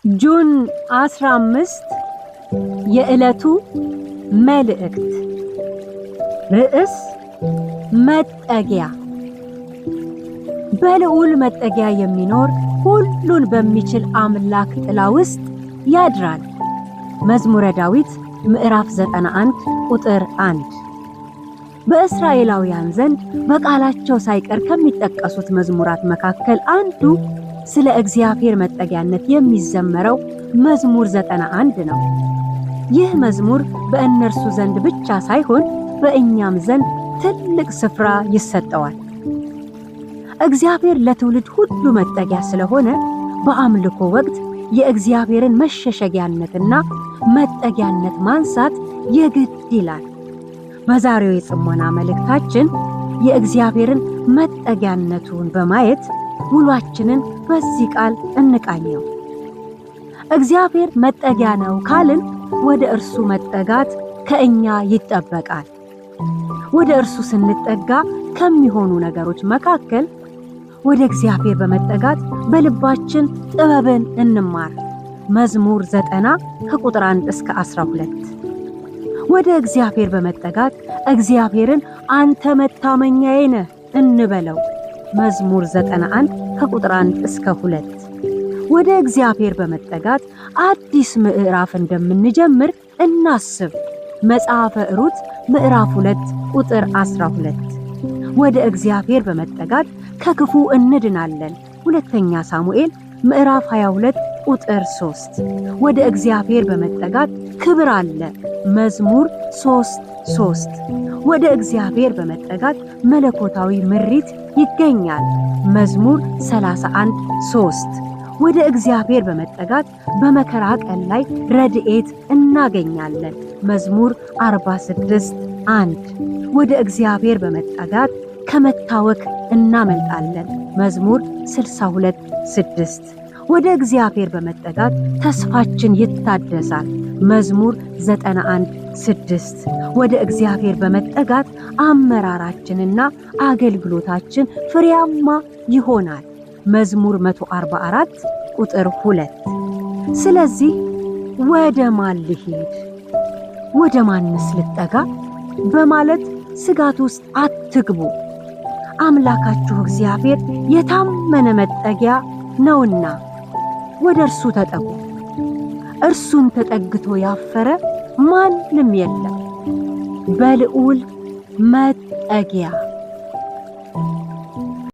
ጁን 15 የዕለቱ መልእክት ርዕስ መጠጊያ። በልዑል መጠጊያ የሚኖር ሁሉን በሚችል አምላክ ጥላ ውስጥ ያድራል። መዝሙረ ዳዊት ምዕራፍ 91 ቁጥር 1። በእስራኤላውያን ዘንድ በቃላቸው ሳይቀር ከሚጠቀሱት መዝሙራት መካከል አንዱ ስለ እግዚአብሔር መጠጊያነት የሚዘመረው መዝሙር 91 ነው። ይህ መዝሙር በእነርሱ ዘንድ ብቻ ሳይሆን በእኛም ዘንድ ትልቅ ስፍራ ይሰጠዋል። እግዚአብሔር ለትውልድ ሁሉ መጠጊያ ስለሆነ በአምልኮ ወቅት የእግዚአብሔርን መሸሸጊያነትና መጠጊያነት ማንሳት የግድ ይላል። በዛሬው የጽሞና መልእክታችን የእግዚአብሔርን መጠጊያነቱን በማየት ውሏችንን በዚህ ቃል እንቃኘው። እግዚአብሔር መጠጊያ ነው ካልን ወደ እርሱ መጠጋት ከእኛ ይጠበቃል። ወደ እርሱ ስንጠጋ ከሚሆኑ ነገሮች መካከል ወደ እግዚአብሔር በመጠጋት በልባችን ጥበብን እንማር። መዝሙር 90 ከቁጥር 1 እስከ 12። ወደ እግዚአብሔር በመጠጋት እግዚአብሔርን አንተ መታመኛዬ ነህ እንበለው። መዝሙር 91 ከቁጥር 1 እስከ 2። ወደ እግዚአብሔር በመጠጋት አዲስ ምዕራፍ እንደምንጀምር እናስብ። መጽሐፈ ሩት ምዕራፍ 2 ቁጥር 12። ወደ እግዚአብሔር በመጠጋት ከክፉ እንድናለን። ሁለተኛ ሳሙኤል ምዕራፍ 22 ቁጥር 3። ወደ እግዚአብሔር በመጠጋት ክብር አለ። መዝሙር 3:3። ወደ እግዚአብሔር በመጠጋት መለኮታዊ ምሪት ይገኛል። መዝሙር 31:3። ወደ እግዚአብሔር በመጠጋት በመከራ ቀን ላይ ረድኤት እናገኛለን። መዝሙር 46:1። ወደ እግዚአብሔር በመጠጋት ከመታወክ እናመልጣለን። መዝሙር 62:6። ወደ እግዚአብሔር በመጠጋት ተስፋችን ይታደሳል። መዝሙር 91:6። ወደ እግዚአብሔር በመጠጋት አመራራችንና አገልግሎታችን ፍሬያማ ይሆናል። መዝሙር 144 ቁጥር 2። ስለዚህ ወደ ማን ልሂድ፣ ወደ ማንስ ልጠጋ በማለት ስጋት ውስጥ አትግቡ። አምላካችሁ እግዚአብሔር የታመነ መጠጊያ ነውና ወደ እርሱ ተጠጉ። እርሱን ተጠግቶ ያፈረ ማንም የለም። በልዑል መጠጊያ